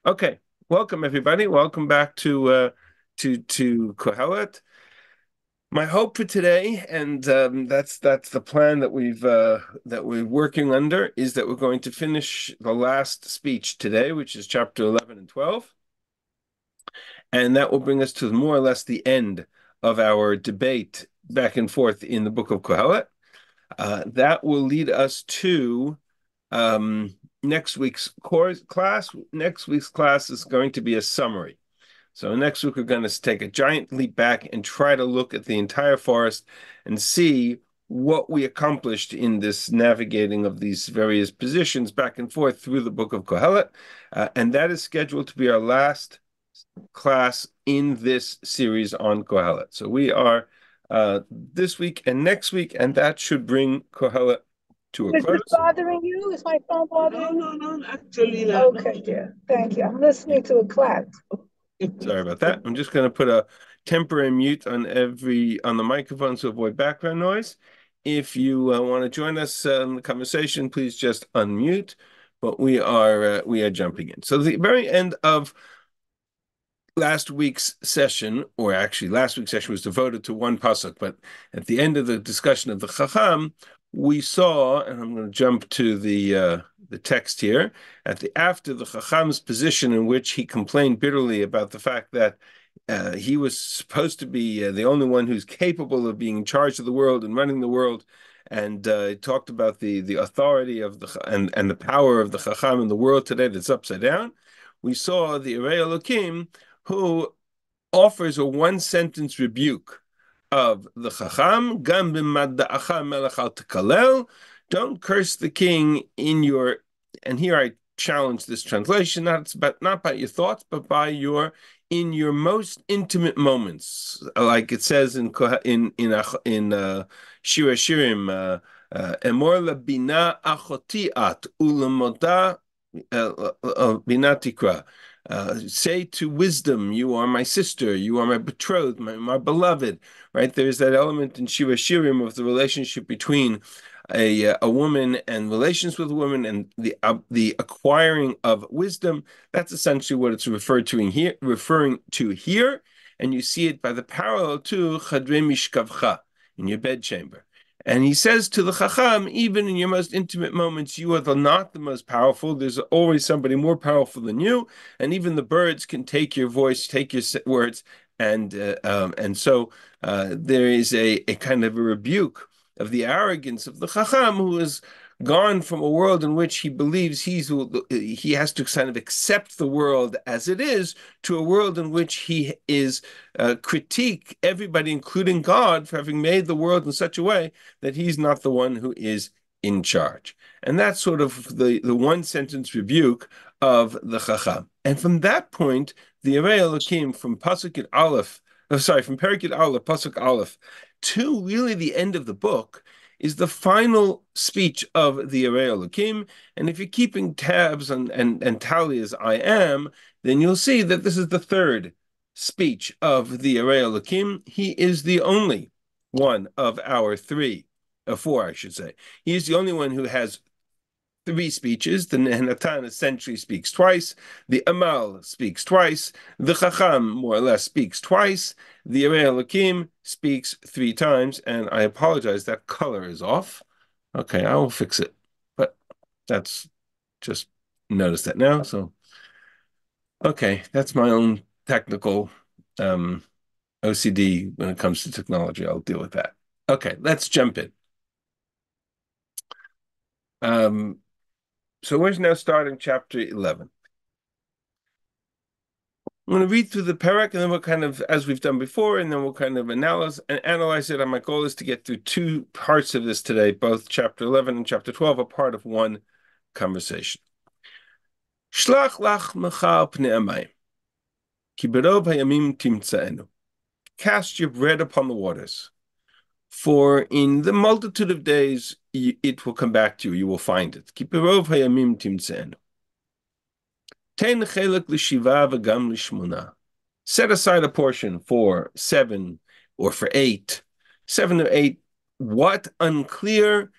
Okay, welcome everybody. Welcome back to Kohelet. My hope for today, and that's the plan that we're working under, is that we're going to finish the last speech today, which is chapter 11 and 12, and that will bring us to more or less the end of our debate back and forth in the book of Kohelet. That will lead us to next week's course class. Next week's class is going to be a summary. So next week we're going to take a giant leap back and try to look at the entire forest and see what we accomplished in this navigating of these various positions back and forth through the book of Kohelet. And that is scheduled to be our last class in this series on Kohelet. So we are this week and next week, and that should bring Kohelet to a Is this close. bothering you? Is my phone bothering you? No, actually, Okay, dear. Thank you. I'm listening to a class. Sorry about that. I'm just going to put a temporary mute on the microphone to avoid background noise. If you want to join us in the conversation, please just unmute. But we are jumping in. So the very end of last week's session, or actually last week's session was devoted to one pasuk, but at the end of the discussion of the Chacham, we saw, and I'm going to jump to the text here, after the Chacham's position in which he complained bitterly about the fact that he was supposed to be the only one who's capable of being in charge of the world and running the world, and he talked about the authority of and the power of the Chacham in the world today that's upside down. We saw the Arei Elokim, who offers a one-sentence rebuke of the Chacham, Gam b'madda'acha melech al tekalel, don't curse the king in your, and here I challenge this translation, not by your thoughts, but by in your most intimate moments, like it says in Shir Shirim, Emor labina achoti at ulamoda bina tikra. Say to wisdom, you are my sister, you are my betrothed, my beloved, right? There's that element in Shir Shirim of the relationship between a woman and relations with a woman and the acquiring of wisdom. That's essentially what it's referring to here, and you see it by the parallel to Chadrei Mishkavcha, in your bedchamber. And he says to the Chacham, even in your most intimate moments, you are not the most powerful. There's always somebody more powerful than you. And even the birds can take your voice, take your words. And so there is a kind of a rebuke of the arrogance of the Chacham, who has gone from a world in which he believes he has to kind of accept the world as it is, to a world in which he is critique everybody, including God, for having made the world in such a way that he's not the one who is in charge. And that's sort of the one sentence rebuke of the Chacham. And from that point, the Arei Elokim from Pasuk Aleph, from Perikid Aleph, Pasuk Aleph, to really the end of the book, is the final speech of the Arei Elokim. And if you're keeping tabs and tally as I am, then you'll see that this is the third speech of the Arei Elokim. He is the only one of our four, I should say. He is the only one who has three speeches. The Natan essentially speaks twice. The Amal speaks twice. The Chacham, more or less, speaks twice. The Arei Elokim speaks three times. And I apologize, that color is off. Okay, I will fix it. But that's just notice that now. So, okay, that's my own technical OCD when it comes to technology. I'll deal with that. Okay, let's jump in. So we're now starting chapter 11. I'm going to read through the parak, and then we'll kind of, as we've done before, and then we'll kind of analyze it. And my goal is to get through two parts of this today. Both chapter 11 and chapter 12 are part of one conversation. Shlach lach mecha pnei amayim, ki berov hayamim timtzaenu. Cast your bread upon the waters, for in the multitude of days it will come back to you. You will find it. Ki berov hayamim timtzaenu. Ten chelek l'shiva v'gam l'shmona. Set aside a portion for 7 or for 8. 7 or 8, what? Unclear,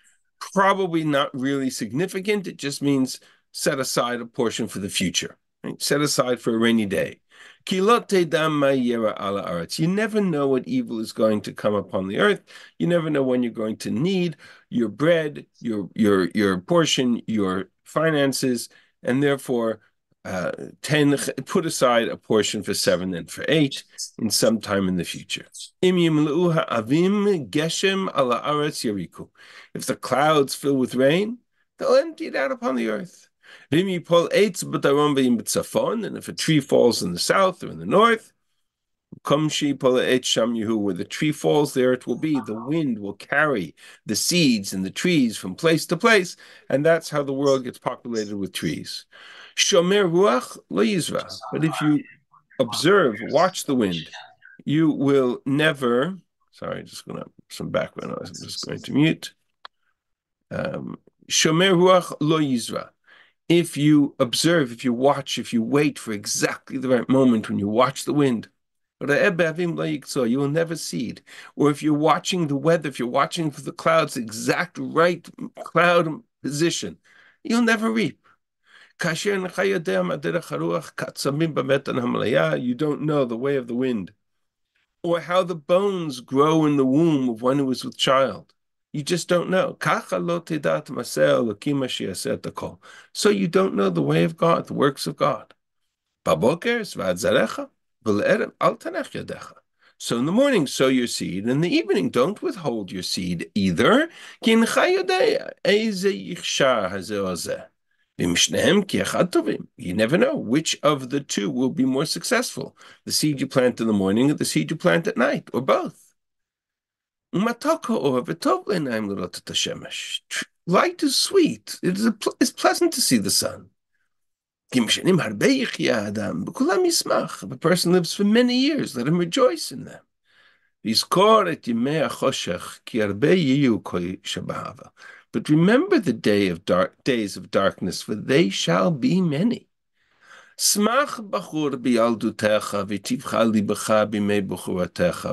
probably not really significant. It just means set aside a portion for the future. right? Set aside for a rainy day. You never know what evil is going to come upon the earth. You never know when you're going to need your bread, your portion, your finances, and therefore 10 put aside a portion for 7 and for 8 in some time in the future. If the clouds fill with rain, they'll empty it out upon the earth. And if a tree falls in the south or in the north, where the tree falls, there it will be. The wind will carry the seeds and the trees from place to place, and that's how the world gets populated with trees. Shomer ruach lo yizra. But if you observe, watch the wind, you will never. Sorry, just going to some background noise. I'm just going to mute. Shomer ruach lo yizra. If you observe, if you watch, if you wait for exactly the right moment when you watch the wind, you will never seed. Or if you're watching the weather, if you're watching for the clouds, the exact right cloud position, you'll never reap. You don't know the way of the wind, or how the bones grow in the womb of one who is with child. You just don't know. So you don't know the way of God, the works of God. So in the morning, sow your seed, and in the evening, don't withhold your seed either. You never know which of the two will be more successful, the seed you plant in the morning or the seed you plant at night, or both. Light is sweet. It's pleasant to see the sun. If a person lives for many years, let him rejoice in them. But remember the days of darkness, for they shall be many.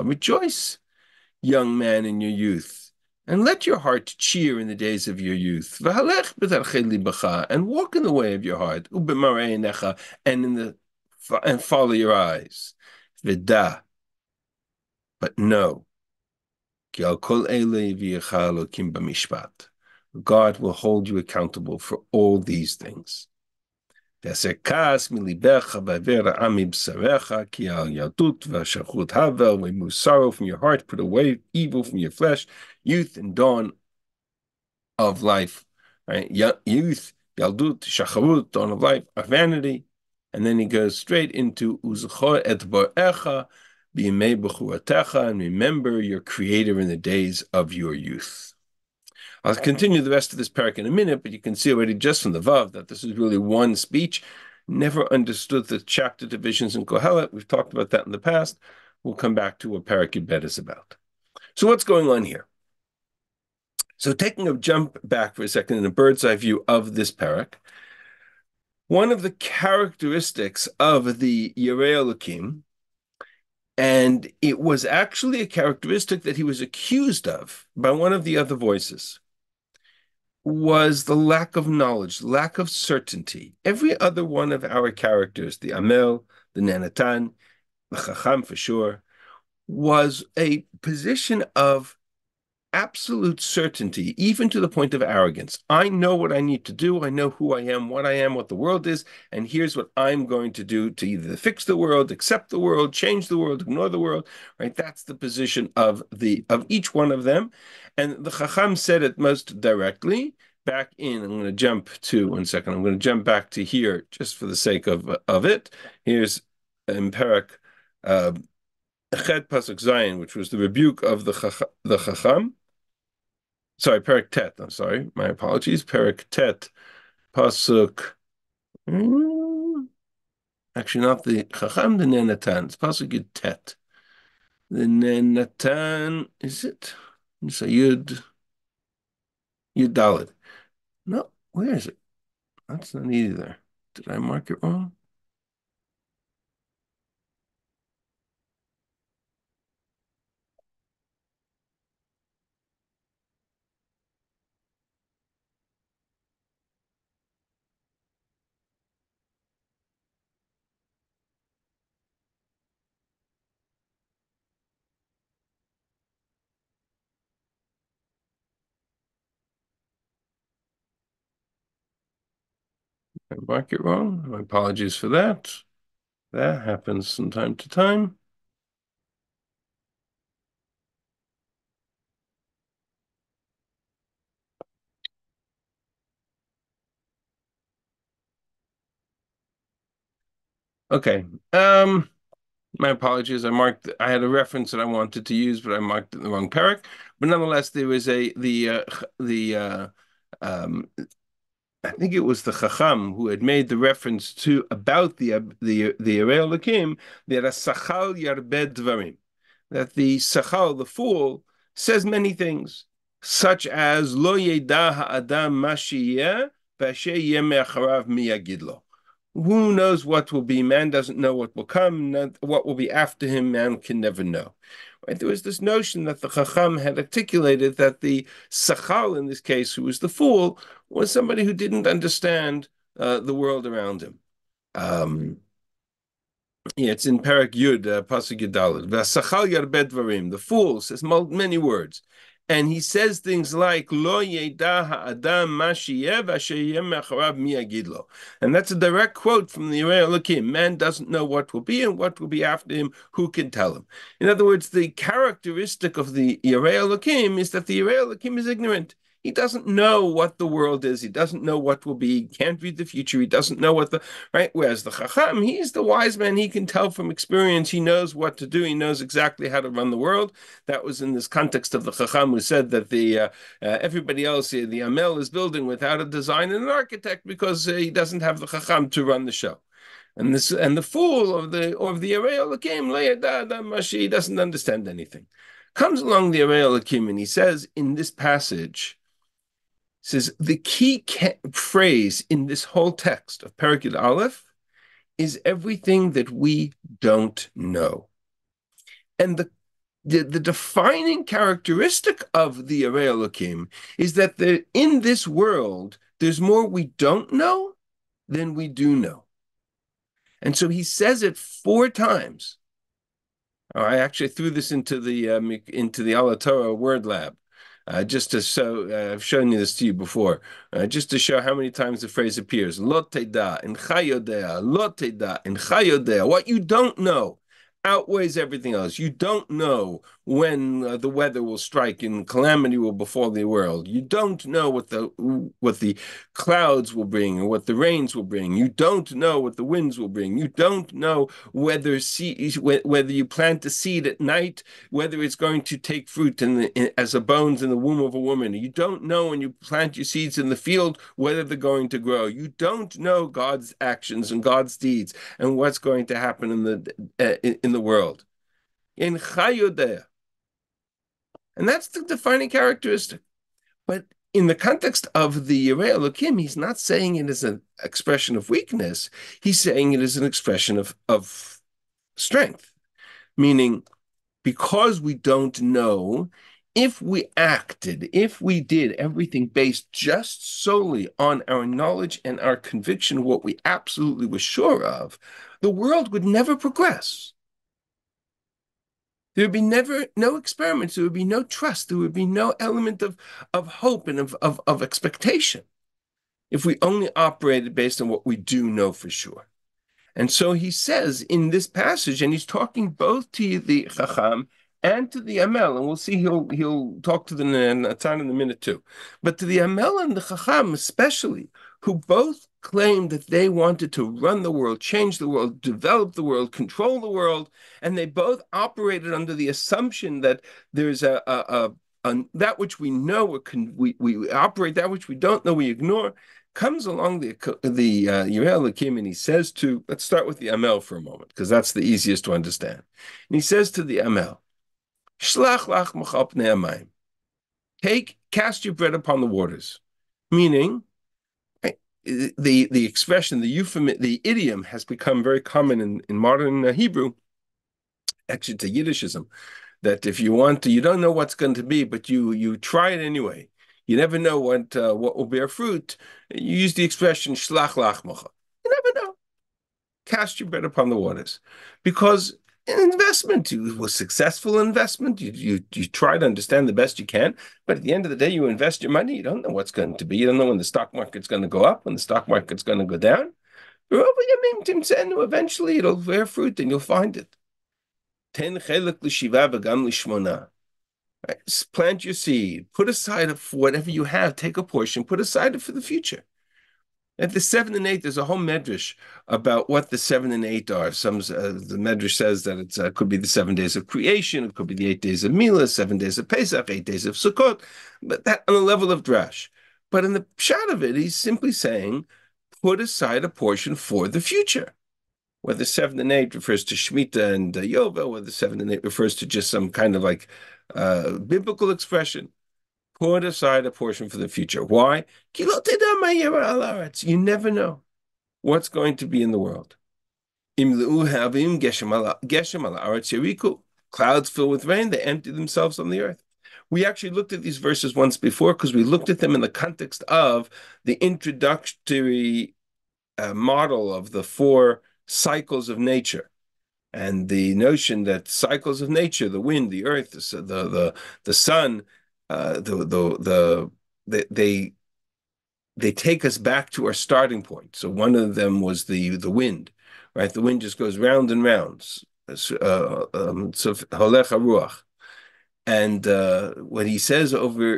Rejoice, young man, in your youth, and let your heart cheer in the days of your youth. And walk in the way of your heart, and follow your eyes. But know, God will hold you accountable for all these things. Remove sorrow from your heart, put away evil from your flesh, youth and dawn of life, right? Youth, Yaldut, Shacharut, dawn of life, are vanity. And then he goes straight into Uzcho et Borecha, B'yimei B'chuatecha, and remember your Creator in the days of your youth. I'll continue the rest of this parak in a minute, but you can see already just from the Vav that this is really one speech. Never understood the chapter divisions in Kohelet. We've talked about that in the past. We'll come back to what parak Yud is about. So what's going on here? So taking a jump back for a second in a bird's eye view of this parak, one of the characteristics of the Yirei Elokim, and it was actually a characteristic that he was accused of by one of the other voices, was the lack of knowledge, lack of certainty. Every other one of our characters, the Amel, the Nanatan, the Chacham for sure, was a position of absolute certainty, even to the point of arrogance. I know what I need to do. I know who I am, what the world is, and here's what I'm going to do to either fix the world, accept the world, change the world, ignore the world. Right? That's the position of each one of them. And the Chacham said it most directly. Back in, I'm going to jump to 1 second. I'm going to jump back to here just for the sake of it. Here's in Parak Chet Pasuk Zion, which was the rebuke of the Chacham. Sorry, Perak Tet. I'm sorry. My apologies. Perak Tet, Pasuk. Actually, not the Chacham, the Nenatan. It's Pasuk Yud Tet. The Nenatan, is it? So Yud Dalet. No, where is it? That's not either. Did I mark it wrong? I mark it wrong. My apologies for that. That happens from time to time. Okay. My apologies. I had a reference that I wanted to use, but I marked it in the wrong parak. But nonetheless, there was I think it was the Chacham who had made the reference to about the Arei Elokim, that a Sachal Yarbed Dvarim, that the Sachal, the fool, says many things, such as Lo Yeda Ha'adam Mashiyeh V'Asher Yeh Me'acharav Miyagidlo. Who knows what will be? Man doesn't know what will come. What will be after him, man can never know. Right? There was this notion that the Chacham had articulated that the Sachal, in this case, who was the fool, was somebody who didn't understand the world around him. Yeah, it's in Parak Yud, Pasuk Yudalad. V'asachal yarbed dvarim. The fool says many words, and he says things like Lo yeda ha'adam ma sheyeh v'asher yeh me'acharav mi yagid lo. And that's a direct quote from the Arei Elokim. Man doesn't know what will be and what will be after him. Who can tell him? In other words, the characteristic of the Arei Elokim is that the Arei Elokim is ignorant. He doesn't know what the world is. He doesn't know what will be. He can't read the future. He doesn't know what the right. Whereas the Chacham, he's the wise man. He can tell from experience. He knows what to do. He knows exactly how to run the world. That was in this context of the Chacham who said that the everybody else, the Amel, is building without a design and an architect because he doesn't have the Chacham to run the show. And the fool of the Arei Elokim, he doesn't understand anything. Comes along the Arei Elokim and he says in this passage, says the key phrase in this whole text of Perek Yud Aleph is everything that we don't know. And the defining characteristic of the Arei Elokim is that in this world, there's more we don't know than we do know. And so he says it 4 times. Oh, I actually threw this into the Ala Torah word lab. Just to show, I've shown you this to you before, just to show how many times the phrase appears. Lo teda in chayodea, lo teda in chayodea. What you don't know outweighs everything else. You don't know when the weather will strike and calamity will befall the world. You don't know what the clouds will bring or what the rains will bring. You don't know what the winds will bring. You don't know whether you plant a seed at night, whether it's going to take fruit as a bones in the womb of a woman. You don't know when you plant your seeds in the field whether they're going to grow. You don't know God's actions and God's deeds and what's going to happen in the world. In Chayodeh. And that's the defining characteristic. But in the context of the Arei Elokim, he's not saying it as an expression of weakness. He's saying it as an expression of strength. Meaning, because we don't know, if we did everything based just solely on our knowledge and our conviction of what we absolutely were sure of, the world would never progress. There would be no experiments. There would be no trust. There would be no element of hope and of expectation if we only operated based on what we do know for sure. And so he says in this passage, and he's talking both to the Chacham and to the Amel, and we'll see he'll talk to the Natan in a minute too. But to the Amel and the Chacham especially, who both claimed that they wanted to run the world, change the world, develop the world, control the world, and they both operated under the assumption that there's that which we know, we operate, that which we don't know, we ignore. Comes along the Arei Elokim and he says let's start with the Amel for a moment, because that's the easiest to understand. And he says to the Amel, Shlach lach machal pnei hamayim. Cast your bread upon the waters. Meaning, right, the expression, the idiom has become very common in modern Hebrew. Actually, it's a Yiddishism, that if you want to, you don't know what's going to be, but you try it anyway. You never know what will bear fruit. You use the expression shlach lach mocha. You never know. Cast your bread upon the waters, because an investment. You was successful investment. You try to understand the best you can, but at the end of the day, you invest your money. You don't know what's going to be. You don't know when the stock market's going to go up, when the stock market's going to go down. Eventually, it'll bear fruit, and you'll find it. Right? Plant your seed. Put aside for whatever you have. Take a portion. Put aside it for the future. At the 7 and 8, there's a whole medrash about what the 7 and 8 are. The medrash says that it could be the 7 days of creation, it could be the 8 days of Milah, 7 days of Pesach, 8 days of Sukkot, but that on a level of drash. But in the pshat of it, he's simply saying, put aside a portion for the future. Whether 7 and 8 refers to Shemitah and Yovel, whether 7 and 8 refers to just some kind of like biblical expression. Put aside a portion for the future. Why? You never know what's going to be in the world. Clouds fill with rain, they empty themselves on the earth. We actually looked at these verses once before because we looked at them in the context of the introductory model of the 4 cycles of nature. And the notion that cycles of nature, the wind, the earth, the sun, they take us back to our starting point. So one of them was the wind, right? The wind just goes round and round. So holech haruach. And what he says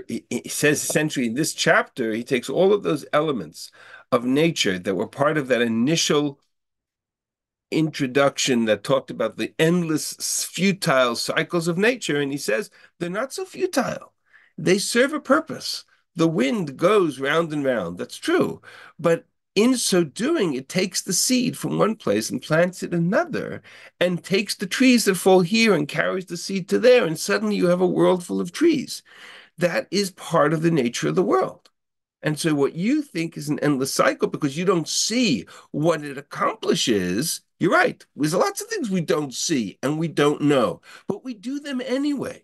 he says essentially in this chapter, he takes all of those elements of nature that were part of that initial introduction that talked about the endless futile cycles of nature, and he says they're not so futile. They serve a purpose. The wind goes round and round. That's true. But in so doing, it takes the seed from one place and plants it another, and takes the trees that fall here and carries the seed to there, and suddenly you have a world full of trees. That is part of the nature of the world. And so what you think is an endless cycle because you don't see what it accomplishes, you're right. There's lots of things we don't see and we don't know, but we do them anyway.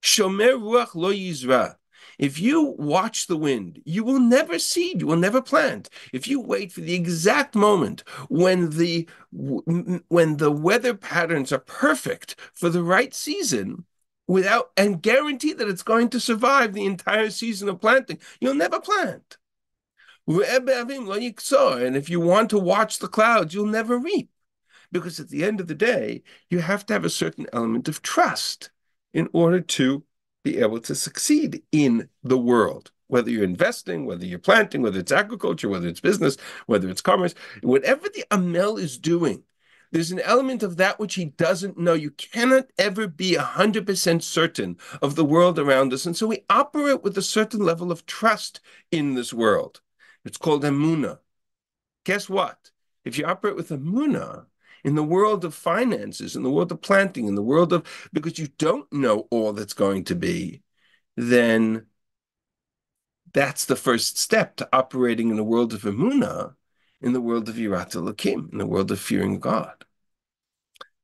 Shomer ruach lo yizra. If you watch the wind, you will never seed, you will never plant. If you wait for the exact moment when the weather patterns are perfect for the right season, and guarantee that it's going to survive the entire season of planting, you'll never plant. And if you want to watch the clouds, you'll never reap. Because at the end of the day, you have to have a certain element of trust in order to be able to succeed in the world. Whether you're investing, whether you're planting, whether it's agriculture, whether it's business, whether it's commerce, whatever the Amel is doing, there's an element of that which he doesn't know. You cannot ever be 100% certain of the world around us. And so we operate with a certain level of trust in this world. It's called emunah. Guess what? If you operate with emunah, in the world of finances, in the world of planting, in the world of, because you don't know all that's going to be, then that's the first step to operating in the world of emunah, in the world of Yirat Elokim, in the world of fearing God.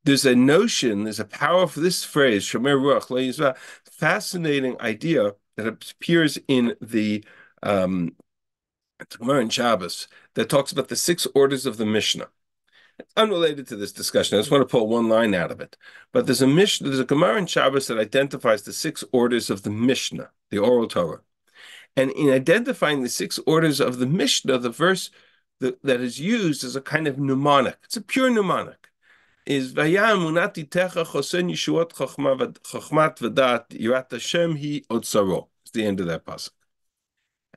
There's a notion, there's a power for this phrase, Shomer Ruach Lo Yizra, fascinating idea that appears in the Gemara in Shabbos that talks about the 6 orders of the Mishnah. It's unrelated to this discussion. I just want to pull one line out of it. But there's a Gemara in Shabbos that identifies the 6 orders of the Mishnah, the oral Torah. And in identifying the 6 orders of the Mishnah, the verse that is used is a kind of mnemonic. It's a pure mnemonic. Is Vaya Munati Techa Chosen Yeshuot Chochmat V'dat Yirat Hashem Hi Otsaro. It's the end of that pasuk.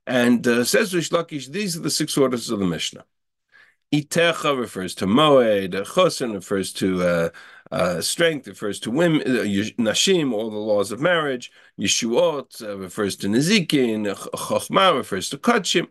And says Rish Lakish, these are the 6 orders of the Mishnah. Itecha refers to Moed, Chosen refers to strength, refers to women, Nashim, all the laws of marriage, Yeshuot refers to Nezikin, Chochma refers to Kodshim.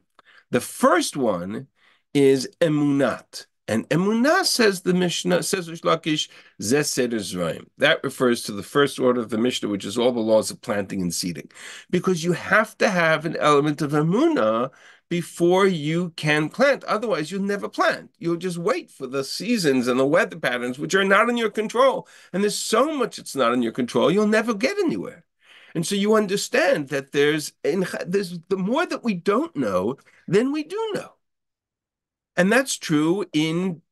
The first one is Emunat. And Emunah, says the Mishnah, says Rish Lakish, Zeh Seder Zrayim. That refers to the first order of the Mishnah, which is all the laws of planting and seeding. Because you have to have an element of Emunah before you can plant. Otherwise, you'll never plant. You'll just wait for the seasons and the weather patterns, which are not in your control. And there's so much that's not in your control, you'll never get anywhere. And so you understand that there's the more that we don't know, then we do know. And that's true in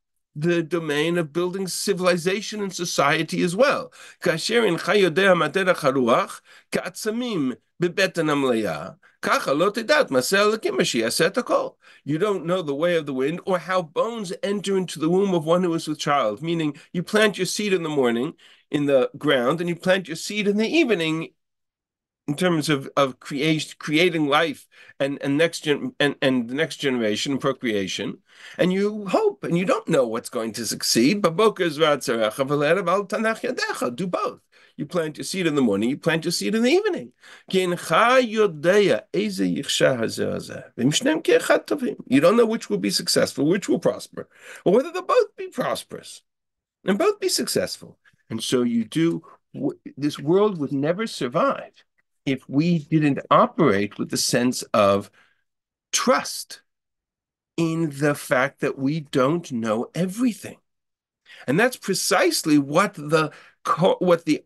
the domain of building civilization and society as well. כאשר אינך יודע מה דרך הרוח, כעצמים בבטן המלאה, ככה לא תדע את מעשה אלוקים אשר יעשה את הכל. You don't know the way of the wind or how bones enter into the womb of one who is with child, meaning you plant your seed in the morning in the ground and you plant your seed in the evening in terms of creating life and the next generation procreation, and you hope and you don't know what's going to succeed. Do both. You plant your seed in the morning, you plant your seed in the evening. You don't know which will be successful, which will prosper, or whether they'll both be prosperous and both be successful. And so you do. This world would never survive if we didn't operate with the sense of trust in the fact that we don't know everything. And that's precisely what the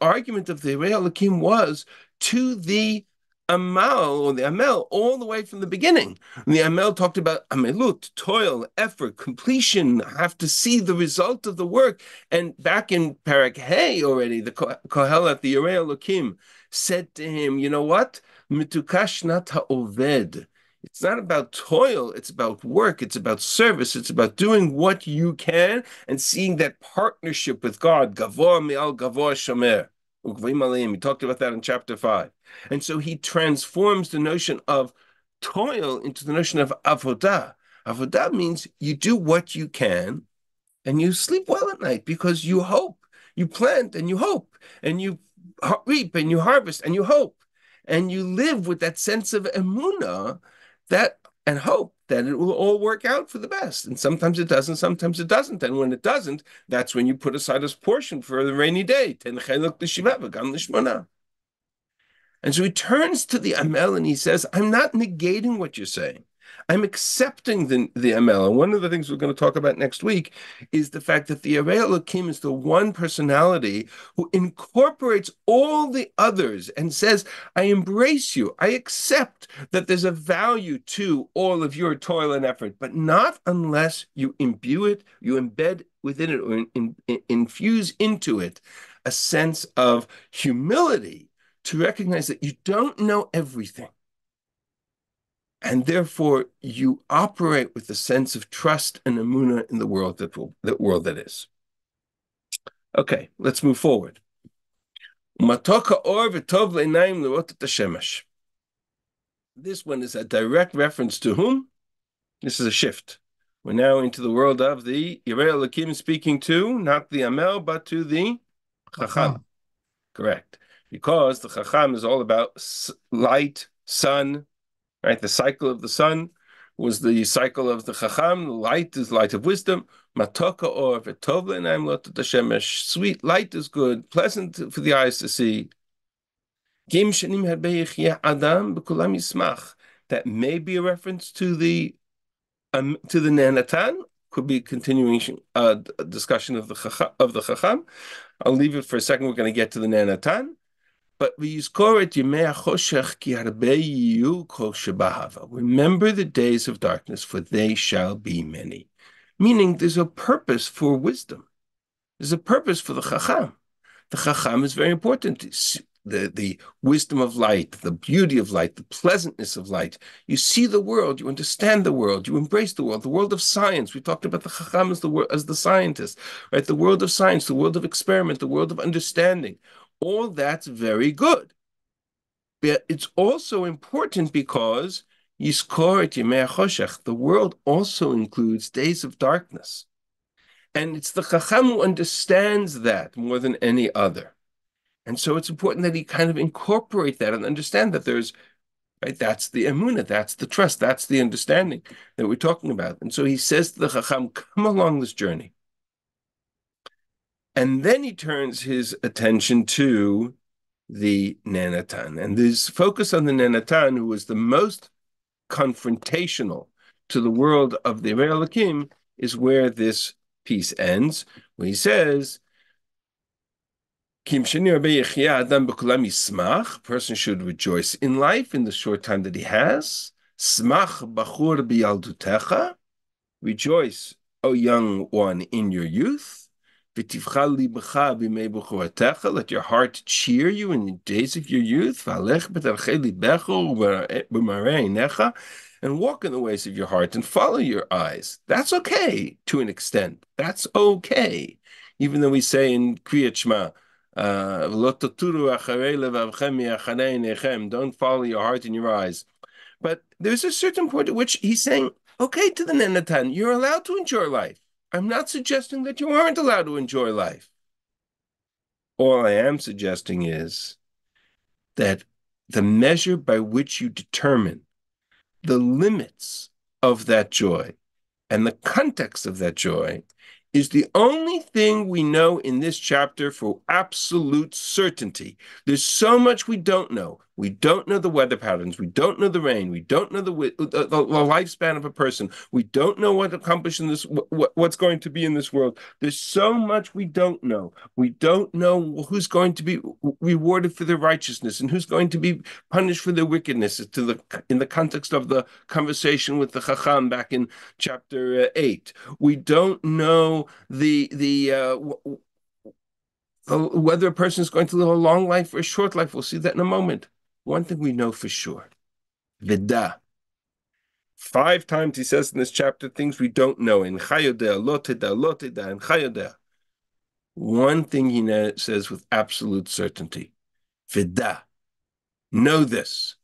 argument of the Rei Elokim was to the Amal, or the Amel, all the way from the beginning. And the Amel talked about Amelut, toil, effort, completion, have to see the result of the work. And back in Parak Hey already, the Kohelet, the Rei Elokim, said to him, you know what? Mitukashnat ha'oved. It's not about toil, it's about work, it's about service, it's about doing what you can and seeing that partnership with God. Gavoa mi'al gavoa shomer. We talked about that in chapter 5. And so he transforms the notion of toil into the notion of avodah. Avodah means you do what you can and you sleep well at night because you hope. You plant and you hope, and you reap and you harvest and you hope. And you live with that sense of emunah and hope that it will all work out for the best. And sometimes it doesn't, sometimes it doesn't. And when it doesn't, that's when you put aside a portion for the rainy day. And so he turns to the Amel and he says, I'm not negating what you're saying. I'm accepting the Amel. And one of the things we're going to talk about next week is the fact that the Rei Elokim is the one personality who incorporates all the others and says, I embrace you. I accept that there's a value to all of your toil and effort, but not unless you imbue it, you embed within it, or infuse into it a sense of humility to recognize that you don't know everything. And therefore, you operate with a sense of trust and emunah in the world that is. Okay, let's move forward. This one is a direct reference to whom? This is a shift. We're now into the world of the Rei Elokim speaking to, not the Amel, but to the Chacham. Correct. Because the Chacham is all about light, sun, right? The cycle of the sun was the cycle of the Chacham. Light is light of wisdom. Matoka or v'tov le'nayim lo t'shemesh. Sweet light is good, pleasant for the eyes to see. Gim shenim harbe adam b'kulam yismach. That may be a reference to the Nanatan. Could be a continuing discussion of the Chacham. I'll leave it for a second. We're going to get to the Nanatan. But remember the days of darkness, for they shall be many. Meaning there's a purpose for wisdom. There's a purpose for the Chacham. The Chacham is very important. The wisdom of light, the beauty of light, the pleasantness of light. You see the world, you understand the world, you embrace the world of science. We talked about the Chacham as the scientist, right? The world of science, the world of experiment, the world of understanding. All that's very good. But it's also important because Yizkor et Yemei HaChoshech, the world also includes days of darkness. And it's the Chacham who understands that more than any other. And so it's important that he kind of incorporate that and understand that there's, right, that's the emunah, that's the trust, that's the understanding that we're talking about. And so he says to the Chacham, come along this journey. And then he turns his attention to the Nanatan. And this focus on the Nanatan, who was the most confrontational to the world of the Rei Elokim, is where this piece ends, where he says, person should rejoice in life in the short time that he has. Smach bachur biyaldutecha. Rejoice, O young one, in your youth. Let your heart cheer you in the days of your youth. And walk in the ways of your heart and follow your eyes. That's okay to an extent. That's okay. Even though we say in Kriyat Shema, don't follow your heart and your eyes. But there's a certain point at which he's saying, okay, to the Nenatan, you're allowed to enjoy life. I'm not suggesting that you aren't allowed to enjoy life. All I am suggesting is that the measure by which you determine the limits of that joy and the context of that joy is the only thing we know in this chapter for absolute certainty. There's so much we don't know. We don't know the weather patterns. We don't know the rain. We don't know the lifespan of a person. We don't know what accomplished in this, what's going to be in this world. There's so much we don't know. We don't know who's going to be rewarded for their righteousness and who's going to be punished for their wickedness. In the context of the conversation with the Chacham back in chapter 8, we don't know whether a person is going to live a long life or a short life. We'll see that in a moment. One thing we know for sure, Vida. 5 times he says in this chapter things we don't know. In Chayodea, Loteda, and Chayodea. One thing he says with absolute certainty, Vida. Know this.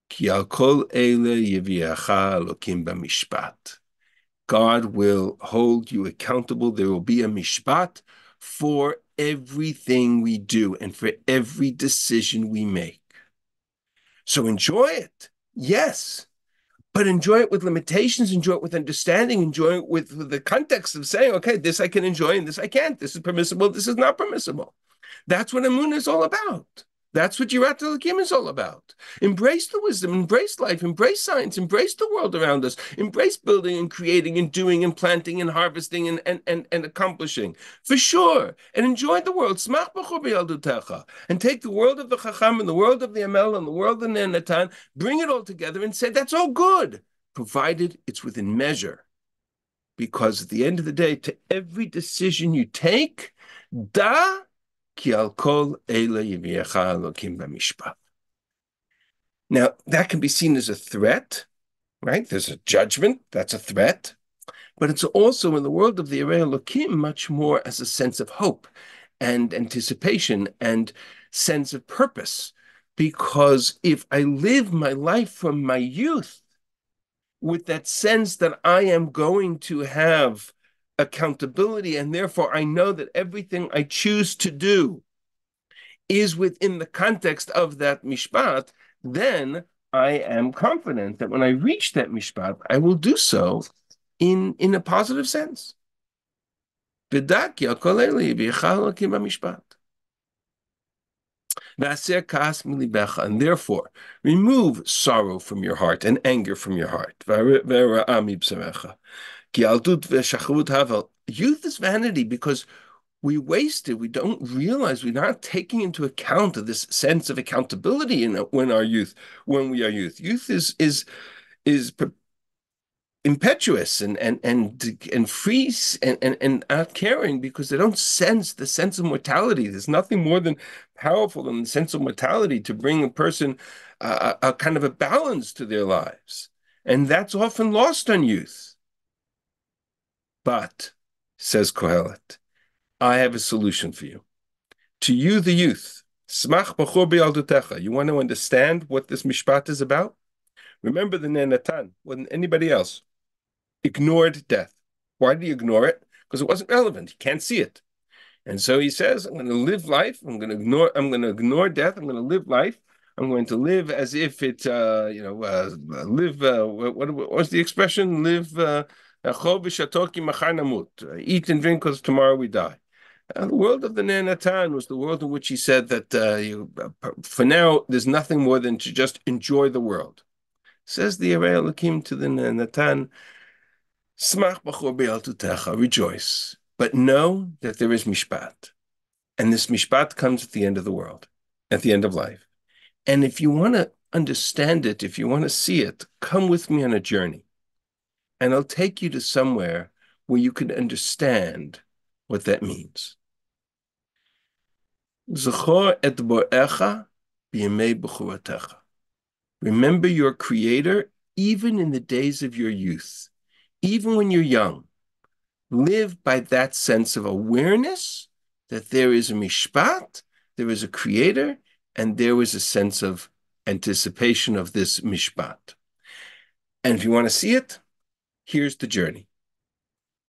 Ki al kol ele yeviacha Elokim b'mishpat. God will hold you accountable. There will be a mishpat for everything we do and for every decision we make. So enjoy it, yes, but enjoy it with limitations, enjoy it with understanding, enjoy it with the context of saying, okay, this I can enjoy and this I can't. This is permissible, this is not permissible. That's what Emunah is all about. That's what Yirat Elokim is all about. Embrace the wisdom, embrace life, embrace science, embrace the world around us, embrace building and creating and doing and planting and harvesting and accomplishing, for sure. And enjoy the world. Smach b'chor b'yaldutecha. And take the world of the Chacham and the world of the Amel and the world of the Nenatan, bring it all together and say, that's all good, provided it's within measure. Because at the end of the day, to every decision you take, now, that can be seen as a threat, right? There's a judgment, that's a threat. But it's also in the world of the Arei Elokim much more as a sense of hope and anticipation and sense of purpose. Because if I live my life from my youth with that sense that I am going to have accountability, and therefore I know that everything I choose to do is within the context of that mishpat, then I am confident that when I reach that mishpat, I will do so in a positive sense. And therefore, remove sorrow from your heart and anger from your heart. Youth is vanity because we waste it. We don't realize we're not taking into account of this sense of accountability when we are youth. Youth is impetuous and free and not caring because they don't sense the sense of mortality. There's nothing more than powerful than the sense of mortality to bring a person a kind of a balance to their lives. And that's often lost on youth. But, says Kohelet, I have a solution for you. To you, the youth, smach b'chor b'yaldutecha. You want to understand what this mishpat is about? Remember the Nenatan, more than anybody else, ignored death. Why did he ignore it? Because it wasn't relevant. He can't see it. And so he says, I'm going to live life. I'm going to ignore death. I'm going to live life. I'm going to live as if it, what was the expression? Live, eat and drink because tomorrow we die. The world of the Nenatan was the world in which he said that for now, there's nothing more than to just enjoy the world. Says the Arei Elokim to the Nenatan, Smach b'chor b'yaldutecha, rejoice, but know that there is mishpat. And this mishpat comes at the end of the world, at the end of life. And if you want to understand it, if you want to see it, come with me on a journey. And I'll take you to somewhere where you can understand what that means. Zachor et borecha b'yemei b'churatecha. Remember your Creator even in the days of your youth, even when you're young. Live by that sense of awareness that there is a mishpat, there is a Creator, and there is a sense of anticipation of this mishpat. And if you want to see it, here's the journey.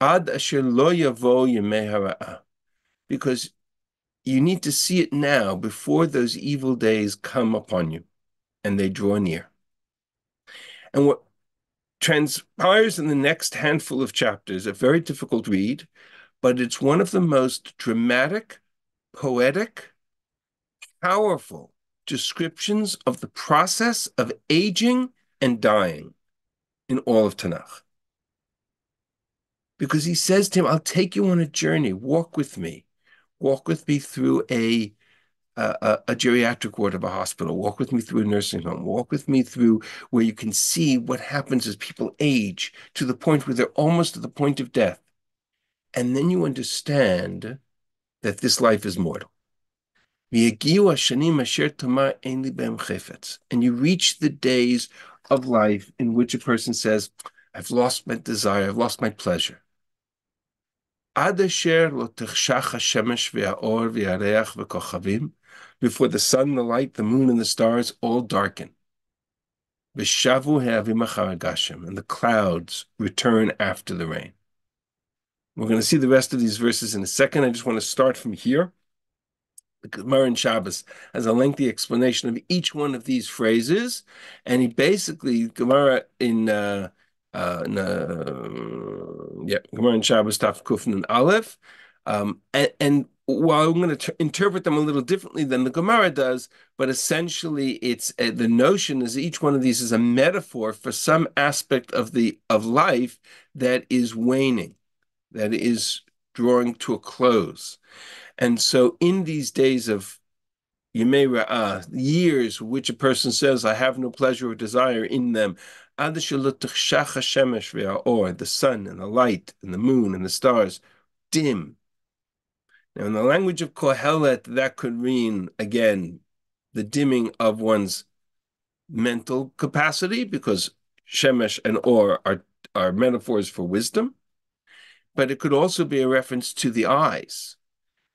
Ad asher lo yavo yemei hara'ah. Because you need to see it now before those evil days come upon you and they draw near. And what transpires in the next handful of chapters, a very difficult read, but it's one of the most dramatic, poetic, powerful descriptions of the process of aging and dying in all of Tanakh. Because he says to him, I'll take you on a journey, walk with me through a geriatric ward of a hospital, walk with me through a nursing home, walk with me through where you can see what happens as people age to the point where they're almost at the point of death. And then you understand that this life is mortal. And you reach the days of life in which a person says, I've lost my desire, I've lost my pleasure. Before the sun, the light, the moon, and the stars all darken. And the clouds return after the rain. We're going to see the rest of these verses in a second. I just want to start from here. The Gemara in Shabbos has a lengthy explanation of each one of these phrases, and he basically, Gemara in Gemara in Shabbos Taf Kuf Nun Aleph, and while I'm going to interpret them a little differently than the Gemara does, but essentially it's the notion is each one of these is a metaphor for some aspect of life that is waning, that is drawing to a close. And so in these days of Yemei Ra'ah, years which a person says, I have no pleasure or desire in them, the sun and the light and the moon and the stars dim. Now in the language of Kohelet, that could mean, again, the dimming of one's mental capacity, because Shemesh and Or are metaphors for wisdom. But it could also be a reference to the eyes,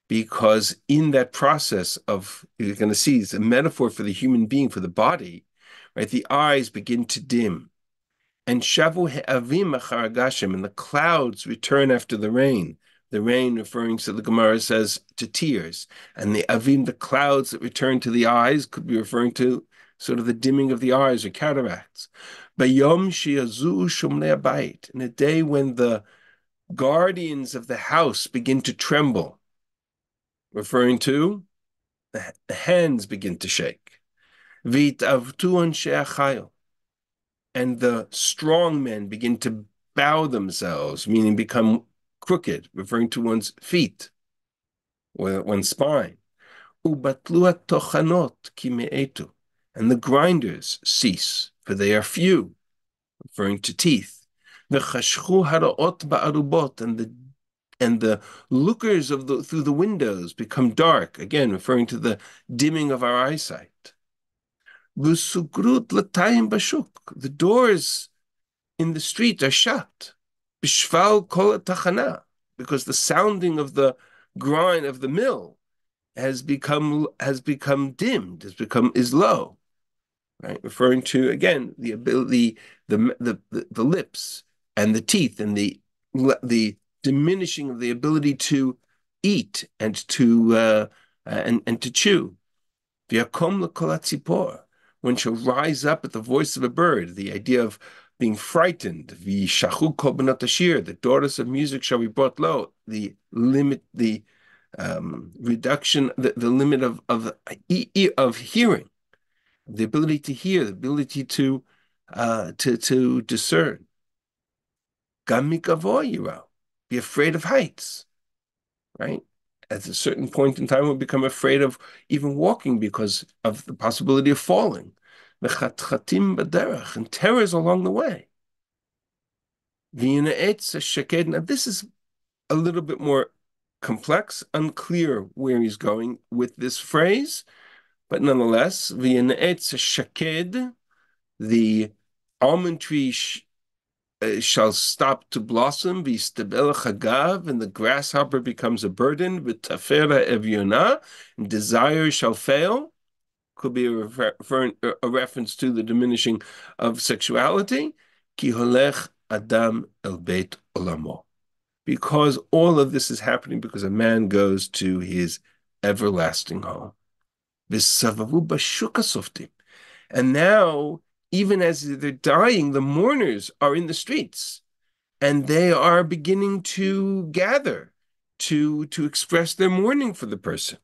because in that process of, you're going to see, it's a metaphor for the human being, for the body, right? The eyes begin to dim. And shavu he'avim acharagashim, and the clouds return after the rain. The rain referring to, the Gemara says, to tears. And the avim, the clouds that return to the eyes, could be referring to sort of the dimming of the eyes or cataracts. Bayom shiazu shumnei abayit, in a day when the guardians of the house begin to tremble, referring to the hands begin to shake. V'itavtu anshei achayil, and the strong men begin to bow themselves, meaning become crooked, referring to one's feet or one's spine. Ubatlu tochanot ki me'etu, and the grinders cease, for they are few, referring to teeth. V'chashchu haraot ba'arubot, and the lookers through the windows become dark, again referring to the dimming of our eyesight. V'sugrut l'tayim bashuk, the doors in the street are shut. Bishval kol tachana, because the sounding of the grind of the mill has become dimmed, is low, right? Referring to, again, the ability, the lips and the teeth and the diminishing of the ability to eat and to chew. V'yakom l'kol hatzipor, one shall rise up at the voice of a bird. The idea of being frightened. V'yishachu kol benot ashir, the daughters of music shall be brought low. The limit, the reduction, the limit of hearing, the ability to hear, the ability to discern. Gam mikavo yirau, be afraid of heights, right? At a certain point in time, we'll become afraid of even walking because of the possibility of falling. V'chatchatim b'derech, and terrors along the way. Now, this is a little bit more complex, unclear where he's going with this phrase, but nonetheless, shaked, the almond tree shall stop to blossom, v'yistabel chagav, and the grasshopper becomes a burden, v'tafera evyona, and desire shall fail. Could be a reference to the diminishing of sexuality. Ki holech adam el beit olamo. Because all of this is happening because a man goes to his everlasting home. V'savavu bashuka softim. And now, even as they're dying, the mourners are in the streets and they are beginning to gather to express their mourning for the person.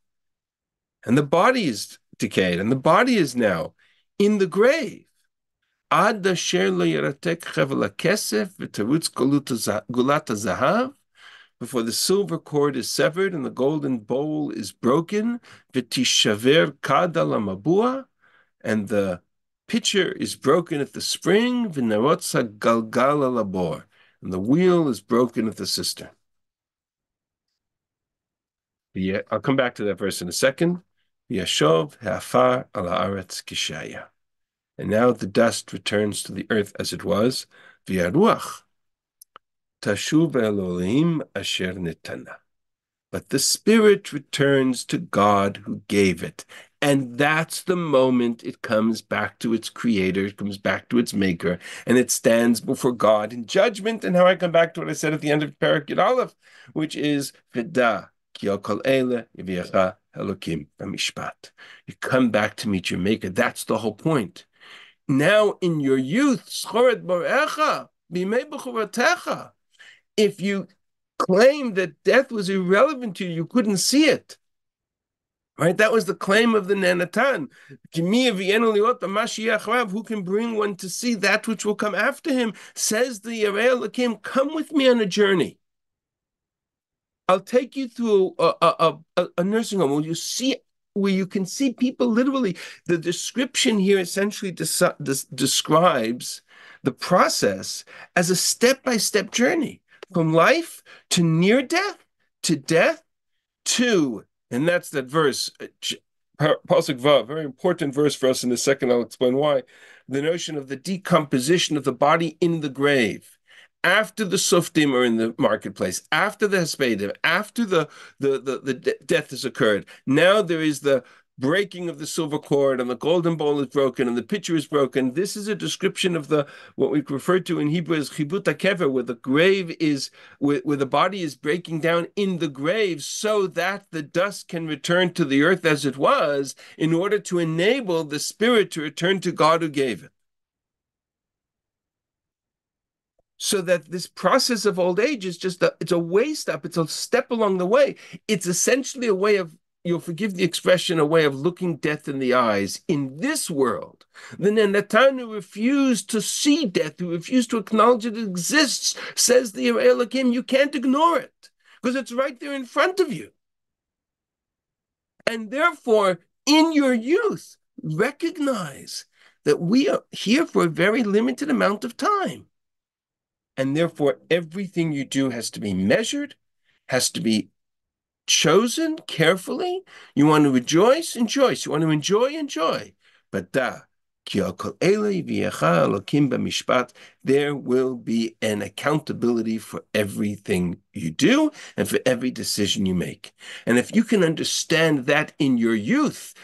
And the body is decayed, and the body is now in the grave. Ad asher lo yaratek chevel hakesef v'terutz gulat hazahav, before the silver cord is severed and the golden bowl is broken, v'tishaver kad al hamabua, and the pitcher is broken at the spring, v'nerotza galgal al habor, and the wheel is broken at the cistern. Yeah, I'll come back to that verse in a second. V'yashov ha'afar al haaretz kishaya. And now the dust returns to the earth as it was. V'yaruach tashuv Elohim asher netana. But the spirit returns to God who gave it. And that's the moment it comes back to its creator, it comes back to its maker, and it stands before God in judgment. And how I come back to what I said at the end of Perek Yud Aleph, which is V'da ki al kol ele yiviecha Elokim b'mishpat. You come back to meet your maker. That's the whole point. Now in your youth, schoret borecha, b'mei b'churatecha, if you claim that death was irrelevant to you, you couldn't see it. Right? That was the claim of the Nanatan. Who can bring one to see that which will come after him? Says the Yerei Elokim, come with me on a journey. I'll take you through a nursing home where you can see people literally. The description here essentially describes the process as a step-by-step journey from life to near death to death to, and that's that verse, Pasuk Vav, very important verse for us in a second. I'll explain why. The notion of the decomposition of the body in the grave. After the suftim are in the marketplace, after the hespedim, after the death has occurred, now there is the breaking of the silver cord, and the golden bowl is broken, and the pitcher is broken. This is a description of what we refer to in Hebrew as chibut hakever, where the grave is, where the body is breaking down in the grave, so that the dust can return to the earth as it was, in order to enable the spirit to return to God who gave it. So that this process of old age is just it's a way step, it's a step along the way. It's essentially a way of, you'll forgive the expression, a way of looking death in the eyes in this world. The Nanatan who refused to see death, who refused to acknowledge it exists, says the Yerei Elokim, you can't ignore it, because it's right there in front of you. And therefore, in your youth, recognize that we are here for a very limited amount of time. And therefore, everything you do has to be measured, has to be chosen carefully. You want to rejoice, rejoice. You want to enjoy, enjoy. But there will be an accountability for everything you do and for every decision you make. And if you can understand that in your youth,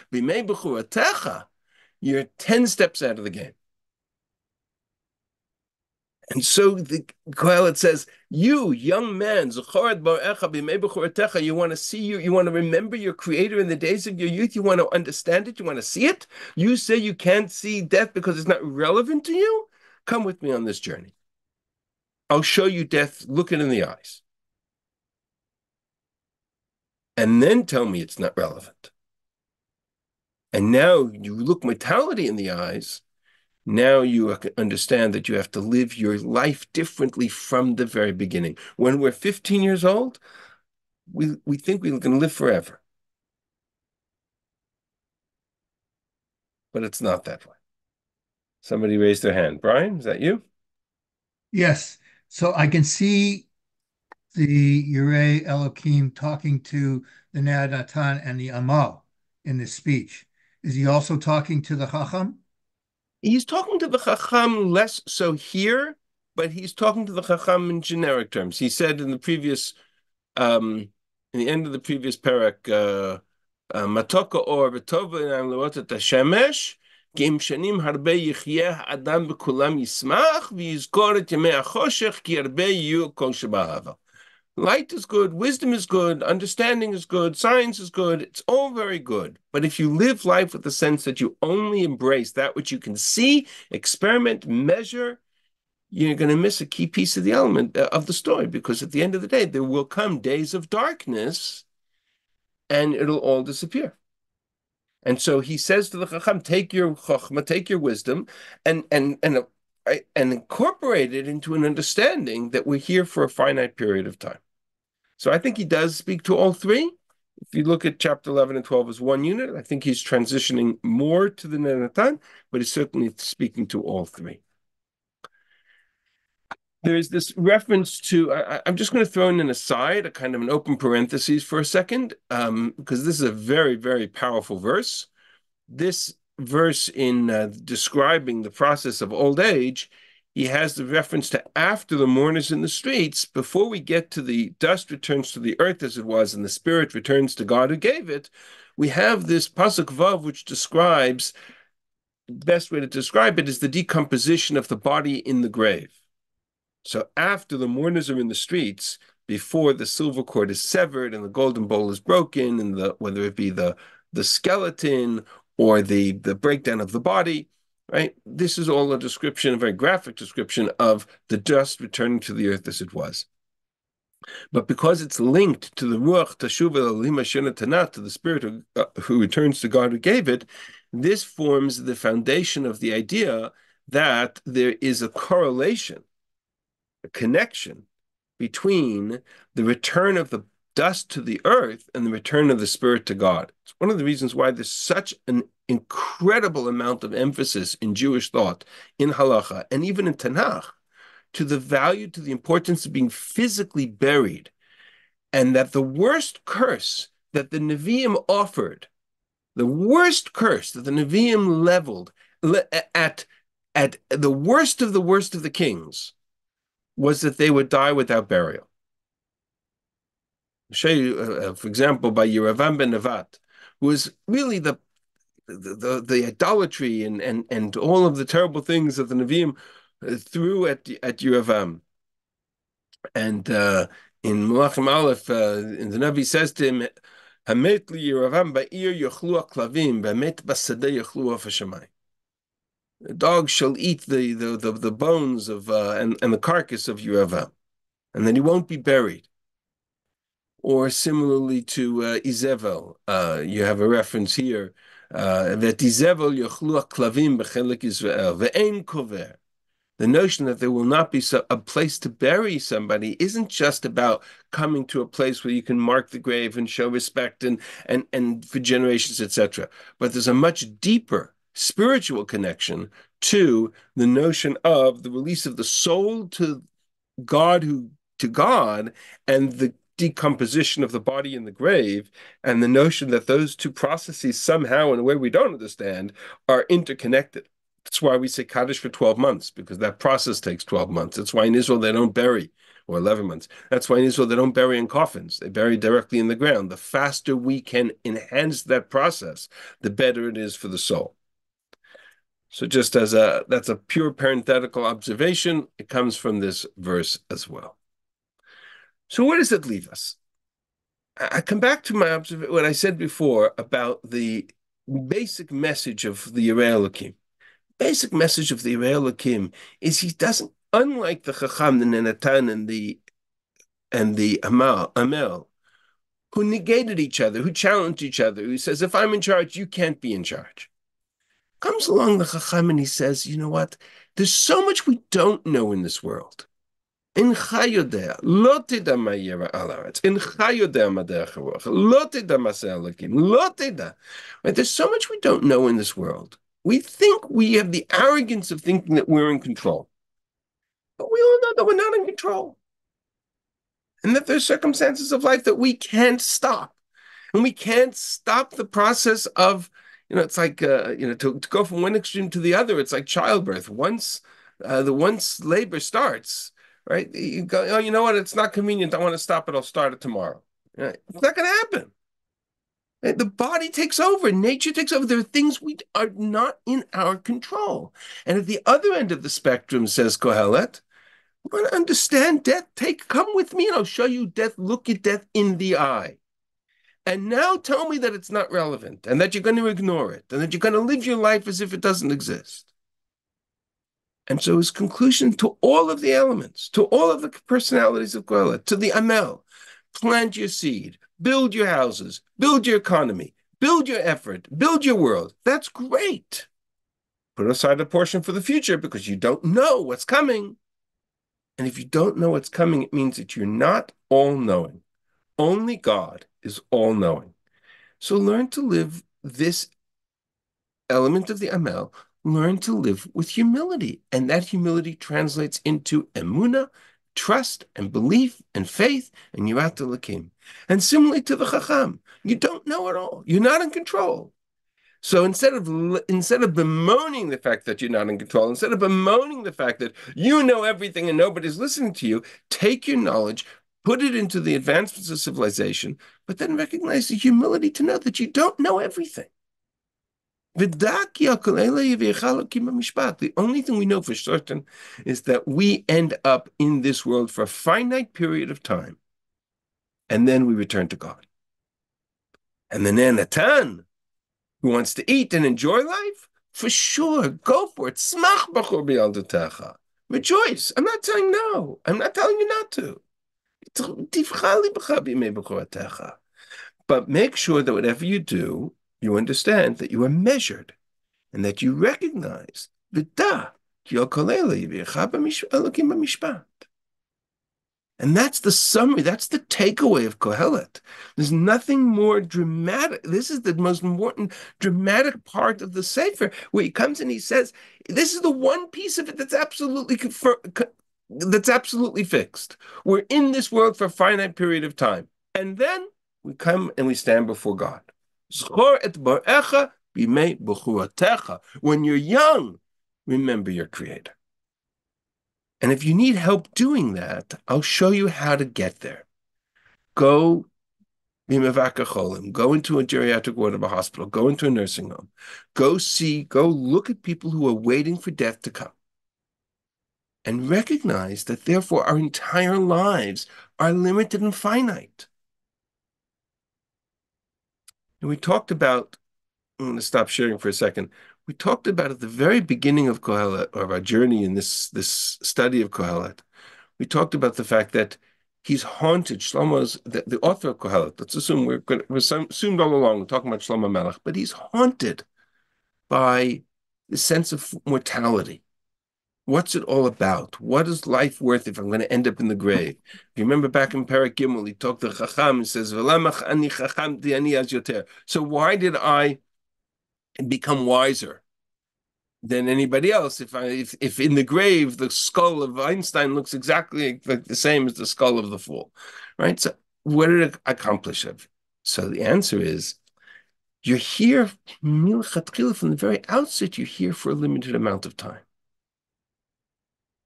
you're 10 steps out of the game. And so the KOHELET says, you, young man, you want to see you want to remember your creator in the days of your youth, you want to understand it, you want to see it. You say you can't see death because it's not relevant to you? Come with me on this journey. I'll show you death, look it in the eyes. And then tell me it's not relevant. And now you look mortality in the eyes. Now you understand that you have to live your life differently from the very beginning. When we're 15 years old, we think we're going to live forever. But it's not that way. Somebody raised their hand. Brian, is that you? Yes. So I can see the Yireh Elohim talking to the Ne'adatan and the Amal in this speech. Is he also talking to the Chacham? He's talking to the Chacham less so here, but he's talking to the Chacham in generic terms. He said in the previous, in the end of the previous parak, Matoka or Betova and Lewot et Hashemesh, Geim Shanim Harbe Yichyeh Adam Bekulam Yismach, V'yizkor et Yemei HaChoshech Ki Harbe Yu Kol Sheba'ava. Light is good, wisdom is good, understanding is good, science is good. It's all very good. But if you live life with the sense that you only embrace that which you can see, experiment, measure, you're going to miss a key piece of the element of the story, because at the end of the day, there will come days of darkness and it'll all disappear. And so he says to the Chacham, take your Chachma, take your wisdom, and incorporate it into an understanding that we're here for a finite period of time. So I think he does speak to all three. If you look at chapter 11 and 12 as one unit, I think he's transitioning more to the Nenatan, but he's certainly speaking to all three. There's this reference to, I'm just going to throw in an aside, a kind of an open parenthesis for a second, because this is a very, very powerful verse. This verse in describing the process of old age, he has the reference to after the mourners in the streets, before we get to the dust returns to the earth as it was and the spirit returns to God who gave it. We have this pasuk vav, which describes, the best way to describe it is the decomposition of the body in the grave. So after the mourners are in the streets, before the silver cord is severed and the golden bowl is broken, and whether it be the skeleton or the breakdown of the body, right? This is all a description, a very graphic description of the dust returning to the earth as it was. But because it's linked to the Ruach Tashuva Elohim Asher Tanat, to the spirit who returns to God who gave it, this forms the foundation of the idea that there is a correlation, a connection between the return of the dust to the earth and the return of the spirit to God. It's one of the reasons why there's such an incredible amount of emphasis in Jewish thought, in halacha, and even in Tanakh, to the value, to the importance of being physically buried, and that the worst curse that the Nevi'im offered, the worst curse that the Nevi'im leveled at the worst of the kings, was that they would die without burial. For example, by Yeravam ben Nevat, who was really the idolatry and all of the terrible things that the Nevi'im threw at Yeravam. And in Melachim Aleph, in the Navi says to him, "Hamet li Yeravam ba'ir yochlu aklavim, ba'met basadeh yochlu afashamay." The dogs shall eat the bones of and the carcass of Yeravam, and then he won't be buried. Or similarly to Izevel, you have a reference here that Izevel yochlu aklavim b'chelik Israel ve'ein kover. The notion that there will not be a place to bury somebody isn't just about coming to a place where you can mark the grave and show respect and for generations, etc. But there's a much deeper spiritual connection to the notion of the release of the soul to God, and the decomposition of the body in the grave, and the notion that those two processes somehow, in a way we don't understand, are interconnected. That's why we say Kaddish for 12 months, because that process takes 12 months. That's why in Israel they don't bury, or 11 months. That's why in Israel they don't bury in coffins. They bury directly in the ground. The faster we can enhance that process, the better it is for the soul. So just that's a pure parenthetical observation. It comes from this verse as well. So where does it leave us? I come back to what I said before about the basic message of the Yireh Elokim. Basic message of the Yireh Elokim is he doesn't, unlike the Chacham, the Nenatan, and the Amel, who negated each other, who challenged each other, who says, if I'm in charge, you can't be in charge. Comes along the Chacham and he says, you know what? There's so much we don't know in this world. Incha yodea, lo teda ma yera al haaretz. Incha yodea ma derech haruach. Lo teda ma seh Elokim. Lo teda. Right? There's so much we don't know in this world. We think we have the arrogance of thinking that we're in control. But we all know that we're not in control and that there's circumstances of life that we can't stop. And we can't stop the process of, it's like, to go from one extreme to the other, it's like childbirth. Once labor starts, right? You go, oh, you know what? It's not convenient. I want to stop it. I'll start it tomorrow. It's not going to happen. The body takes over, nature takes over. There are things we are not in our control. And at the other end of the spectrum, says Kohelet, we want to understand death. Come with me and I'll show you death. Look at death in the eye. And now tell me that it's not relevant and that you're going to ignore it and that you're going to live your life as if it doesn't exist. And so his conclusion to all of the elements, to all of the personalities of Kohelet, to the Amel, plant your seed, build your houses, build your economy, build your effort, build your world. That's great. Put aside a portion for the future because you don't know what's coming. And if you don't know what's coming, it means that you're not all-knowing. Only God is all-knowing. So learn to live this element of the Amel, learn to live with humility. And that humility translates into emunah, trust and belief and faith, and yirat Elokim. And similarly to the Chacham, you don't know it all. You're not in control. So instead of bemoaning the fact that you're not in control, instead of bemoaning the fact that you know everything and nobody's listening to you, take your knowledge, put it into the advancements of civilization, but then recognize the humility to know that you don't know everything. The only thing we know for certain is that we end up in this world for a finite period of time, and then we return to God. And the Natan, who wants to eat and enjoy life, for sure, go for it. Smach b'chor b'yaldotecha. Rejoice. I'm not saying no. I'm not telling you not to. But make sure that whatever you do, you understand that you are measured and that you recognize and that's the summary, that's the takeaway of Kohelet. There's nothing more dramatic. This is the most important dramatic part of the Sefer, where he comes and he says, this is the one piece of it that's absolutely fixed. We're in this world for a finite period of time. And then we come and we stand before God. When you're young, remember your Creator. And if you need help doing that, I'll show you how to get there. Go go into a geriatric ward of a hospital, go into a nursing home, go look at people who are waiting for death to come. And recognize that therefore our entire lives are limited and finite. And we talked about, I'm going to stop sharing for a second. We talked about at the very beginning of Kohelet, of our journey in this study of Kohelet, we talked about the fact that he's haunted. Shlomo's the author of Kohelet. Let's assume we're assumed all along. We're talking about Shlomo Melech, but he's haunted by the sense of mortality. What's it all about? What is life worth if I'm going to end up in the grave? If you remember back in Perek Gimel, he talked to Chacham and says, "V'lamach ani chacham di'ani az yoter." So why did I become wiser than anybody else if in the grave the skull of Einstein looks exactly like the same as the skull of the fool, right? So what did it accomplish? So the answer is, you're here from the very outset. You're here for a limited amount of time.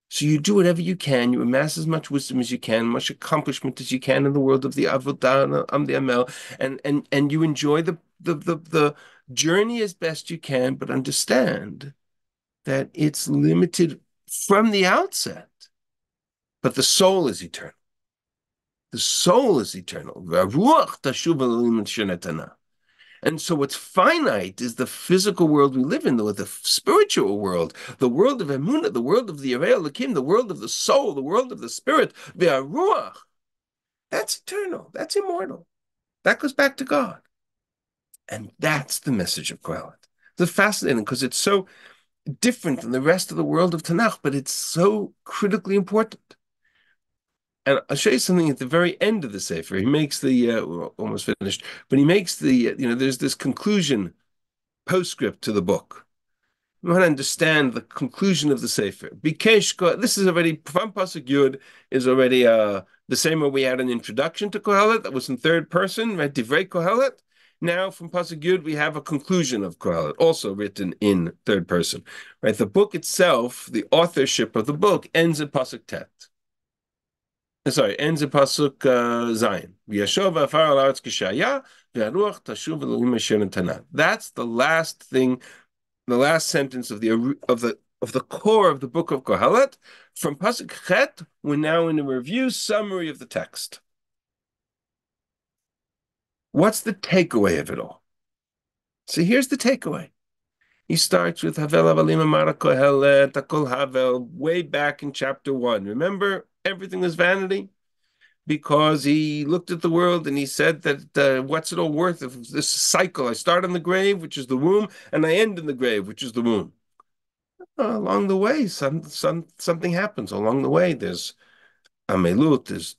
So you do whatever you can. You amass as much wisdom as you can, much accomplishment as you can in the world of the Avodah and the Amel, and you enjoy the journey as best you can, but understand that it's limited from the outset. But the soul is eternal. The soul is eternal. And so what's finite is the physical world we live in, the spiritual world, the world of Emunah, the world of the Yirei Elokim, the world of the soul, the world of the spirit, the Ruach. That's eternal. That's immortal. That goes back to God. And that's the message of Kohelet. It's fascinating because it's so different than the rest of the world of Tanakh, but it's so critically important. And I'll show you something at the very end of the Sefer. He makes we're almost finished, but he makes there's this conclusion postscript to the book. We want to understand the conclusion of the Sefer. Bikesh, this is already, from Pasuk Yud, is already the same way we had an introduction to Kohelet that was in third person, right? Divrei Kohelet. Now from Pasuk Yud, we have a conclusion of Kohelet, also written in third person, right? The book itself, the authorship of the book, ends at Pasuk Tet. Sorry, ends at Pasuk Zayin. V'yashov afar al haaretz kishaya, v'haruach tashuv Elohim asher natanan. That's the last thing, the last sentence of the core of the book of Kohelet. From Pasuk Chet, we're now in a review summary of the text. What's the takeaway of it all? So here's the takeaway. He starts with Havel Avalim Amara Kohelet Akol Havel way back in chapter 1. Remember, everything is vanity? Because he looked at the world and he said that what's it all worth if this cycle? I start in the grave, which is the womb, and I end in the grave, which is the womb. Along the way, something happens. Along the way, there's amelut, there's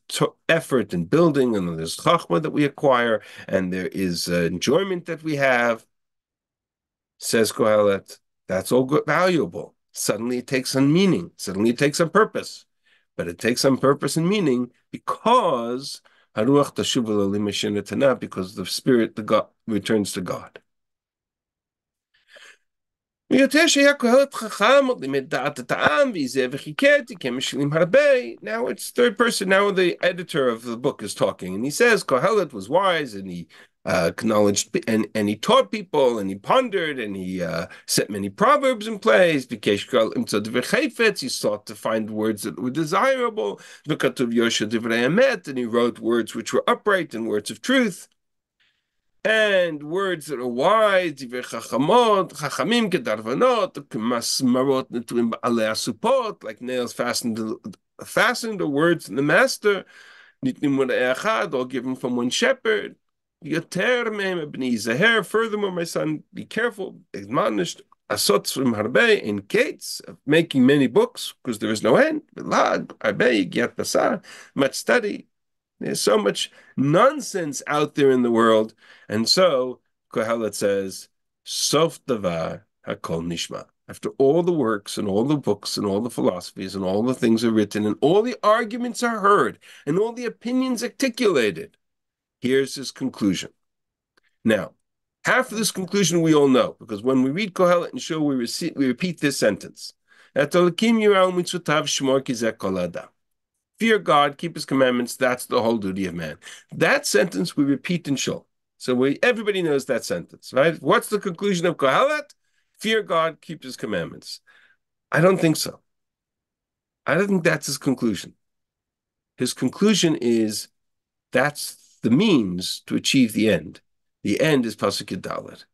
effort in building, and there's chachma that we acquire, and there is enjoyment that we have. Says Kohelet, that's all good, valuable. Suddenly it takes on meaning. Suddenly it takes on purpose. But it takes on purpose and meaning because Haruach Tashuv Elohim Asher Netanah, because the spirit, the God, returns to God. Now it's third person. Now the editor of the book is talking, and he says Kohelet was wise, and he acknowledged and he taught people, and he pondered, and he set many proverbs in place. He sought to find words that were desirable, and he wrote words which were upright and words of truth. And words that are wise, chachamim kedarvanot, masmarot netuim ba'alei asupot, like nails fastened, or words in the master, nitnim echad, all given from one shepherd. Yoter mehem b'nei zaher. Furthermore, my son, be careful, admonished, asot from harbe, in gates of making many books, because there is no end. Lag, harbe, yat basar, much study. There's so much nonsense out there in the world. And so Kohelet says, Sof davar hakol nishma. After all the works and all the books and all the philosophies and all the things are written and all the arguments are heard and all the opinions articulated, here's his conclusion. Now, half of this conclusion we all know, because when we read Kohelet and Shul, we repeat this sentence. Fear God, keep his commandments, that's the whole duty of man. That sentence we repeat in Shul. So everybody knows that sentence, right? What's the conclusion of Kohelet? Fear God, keep his commandments. I don't think so. I don't think that's his conclusion. His conclusion is that's the means to achieve the end. The end is Pasuk Yud.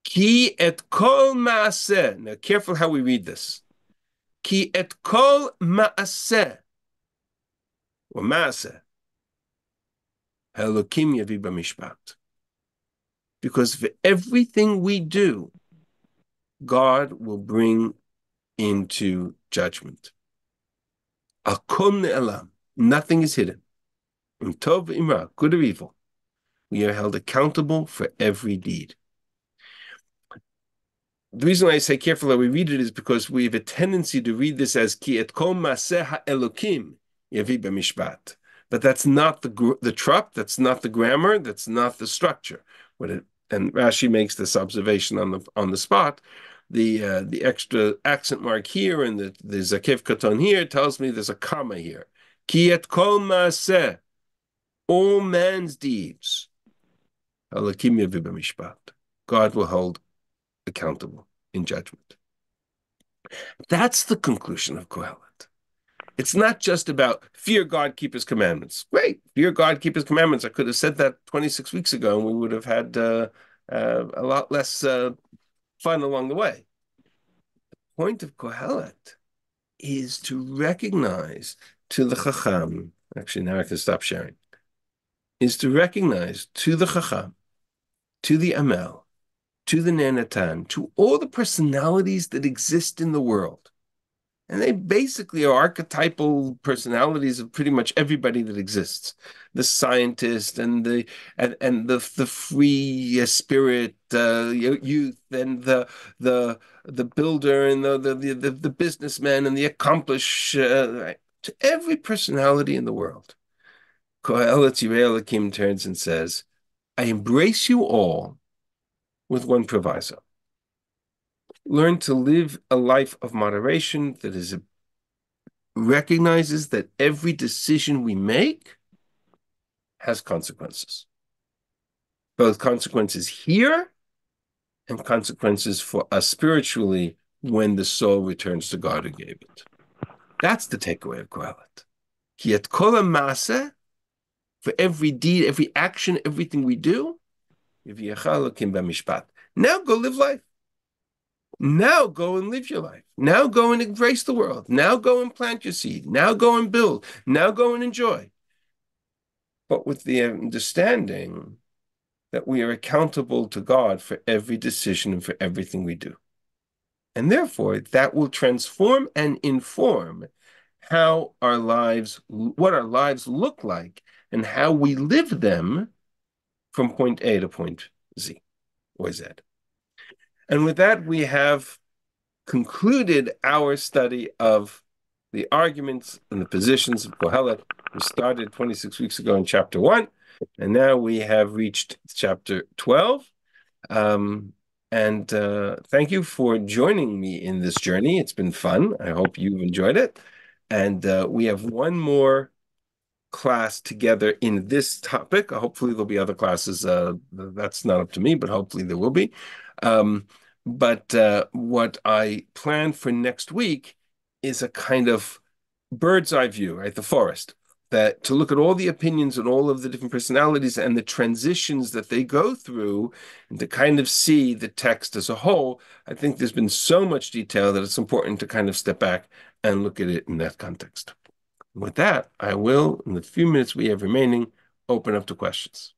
Ki et kol maaseh. Now, careful how we read this. Ki et kol maaseh, or maaseh, Elokim yavi b'mishpat. Because for everything we do, God will bring into judgment. Akom ne'elam. Nothing is hidden. Im tov imra, good or evil. We are held accountable for every deed. The reason why I say careful how we read it is because we have a tendency to read this as ki et kol maaseh ha'elokim yavi b'mishpat. But that's not the trup, that's not the grammar, that's not the structure. And Rashi makes this observation on the spot. The extra accent mark here and the zakev katon here tells me there's a comma here. Ki et kol maaseh, all man's deeds, ha'elokim yavi b'mishpat. God will hold accountable in judgment. That's the conclusion of Kohelet. It's not just about fear God, keep his commandments. Great, fear God, keep his commandments. I could have said that 26 weeks ago and we would have had a lot less fun along the way. The point of Kohelet is to recognize to the Chacham, actually now I can stop sharing, is to recognize to the Chacham, to the Amel, to the Nenatan, to all the personalities that exist in the world, And they basically are archetypal personalities of pretty much everybody that exists. The scientist and the free spirit youth and the builder and the businessman and the accomplished to every personality in the world. Kohelet Yirei Elokim turns and says, I embrace you all with one proviso. Learn to live a life of moderation that recognizes that every decision we make has consequences, both consequences here and consequences for us spiritually when the soul returns to God who gave it. That's the takeaway of Kohelet. Ki et kol ha'maseh, for every deed, every action, everything we do, now go live life. Now go and live your life. Now go and embrace the world. Now go and plant your seed. Now go and build. Now go and enjoy. But with the understanding that we are accountable to God for every decision and for everything we do. And therefore, that will transform and inform how what our lives look like and how we live them from point A to point Z or Z. And with that, we have concluded our study of the arguments and the positions of Kohelet. We started 26 weeks ago in chapter 1, and now we have reached chapter 12. And thank you for joining me in this journey. It's been fun. I hope you've enjoyed it. And we have one more class together in this topic. Hopefully there'll be other classes. That's not up to me, but hopefully there will be. But what I plan for next week is a kind of bird's eye view, right? The forest, that to look at all the opinions and all of the different personalities and the transitions that they go through and to kind of see the text as a whole. I think there's been so much detail that it's important to kind of step back and look at it in that context. With that, I will, in the few minutes we have remaining, open up to questions.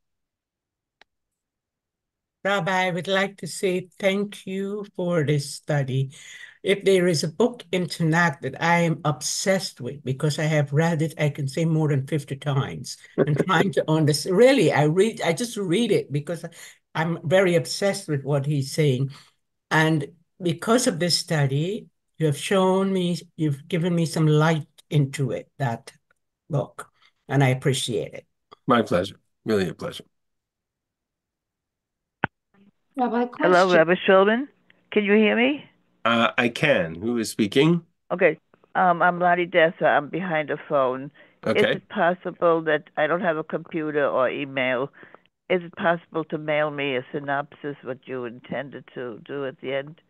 Rabbi, I would like to say thank you for this study. If there is a book in Tanakh that I am obsessed with because I have read it, I can say more than 50 times and trying to understand. Really, I just read it because I'm very obsessed with what he's saying. And because of this study, you've given me some light into it, that book, and I appreciate it. My pleasure. Really a pleasure. Rabbi, Hello, question. Rabbi Shulman. Can you hear me? I can. Who is speaking? Okay. I'm Lottie Dessa. I'm behind the phone. Is Okay. it possible that I don't have a computer or email? Is it possible to mail me a synopsis, what you intended to do at the end?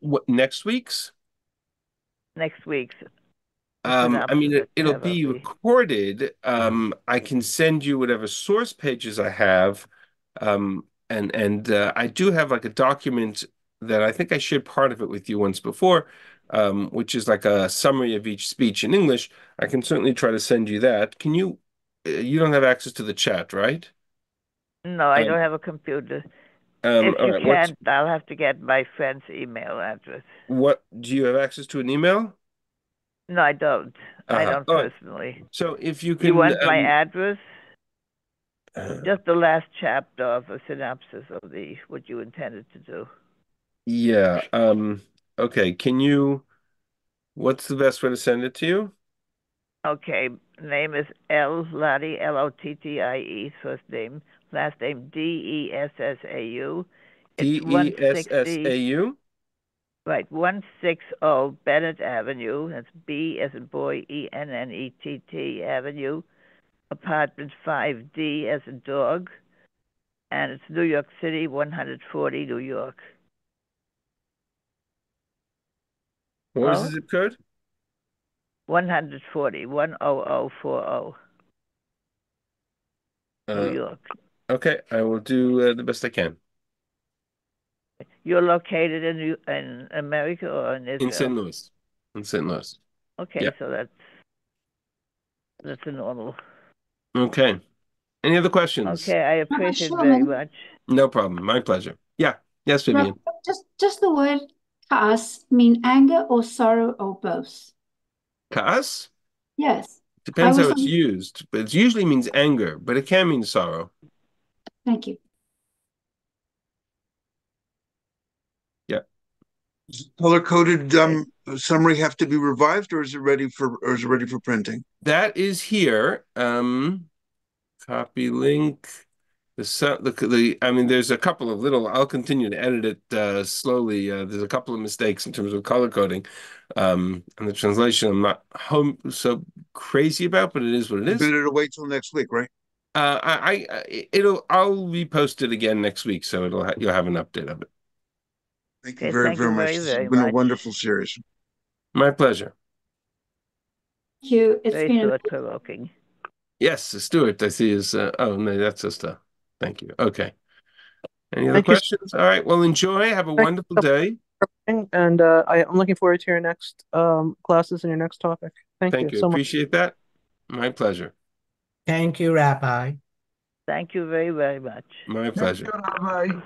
What next week's? Next week's I mean, synopsis that you it'll have of be the... recorded. I can send you whatever source pages I have. And I do have like a document that I think I shared part of it with you once before, which is like a summary of each speech in English. I can certainly try to send you that. Can you, you don't have access to the chat, right? No, I don't Um, have a computer. If all you right, can't, I'll have to get my friend's email address. what do you have access to an email? No, I don't. I don't All right. personally. So if you You can, want my address? uh, Just the last chapter of a synopsis of what you intended to do. yeah, okay. What's the best way to send it to you? Okay, name is Lottie, Lottie, first name, last name Dessau. It's Dessau? right, 160 Bennett Avenue. That's B as in boy, Ennett Avenue, apartment 5D as in dog, and it's New York City, 140, New York. What was the Hello? zip code? 140, 10040, New Uh, York. okay, I will do the best I can. You're located in America or in In St. Israel? Louis. In St. Louis. Okay, Yeah. so that's a normal. Okay. Any other questions? Okay, I Rabbi appreciate it very Shulman, much. No problem. My pleasure. Yeah. Yes, Rabbi, Vivian. just the word Ka'as mean anger or sorrow or both? Ka'as? Yes. Depends how it's used, but it usually means anger, but it can mean sorrow. Thank you. Yeah. Does color-coded summary have to be revised, or is it ready for printing? That is here. Copy link. I mean, there's a couple of little. I'll continue to edit it slowly. There's a couple of mistakes in terms of color coding, and the translation. I'm not so crazy about, but it is what it is. Better to wait till next week, right? I'll repost it again next week, so you'll have an update of it. Thank you very much. This has been a wonderful series. My pleasure. Thank you. It's very been thought-provoking. Yes, Stuart, I see is oh no, that's just a thank you. Okay. Any other questions? All right. Well, enjoy. Have a wonderful day. And I'm looking forward to your next classes and your next topic. Thank you so much. Appreciate that. My pleasure. Thank you, Rabbi. Thank you very, very much. My pleasure. Thank you, Rabbi.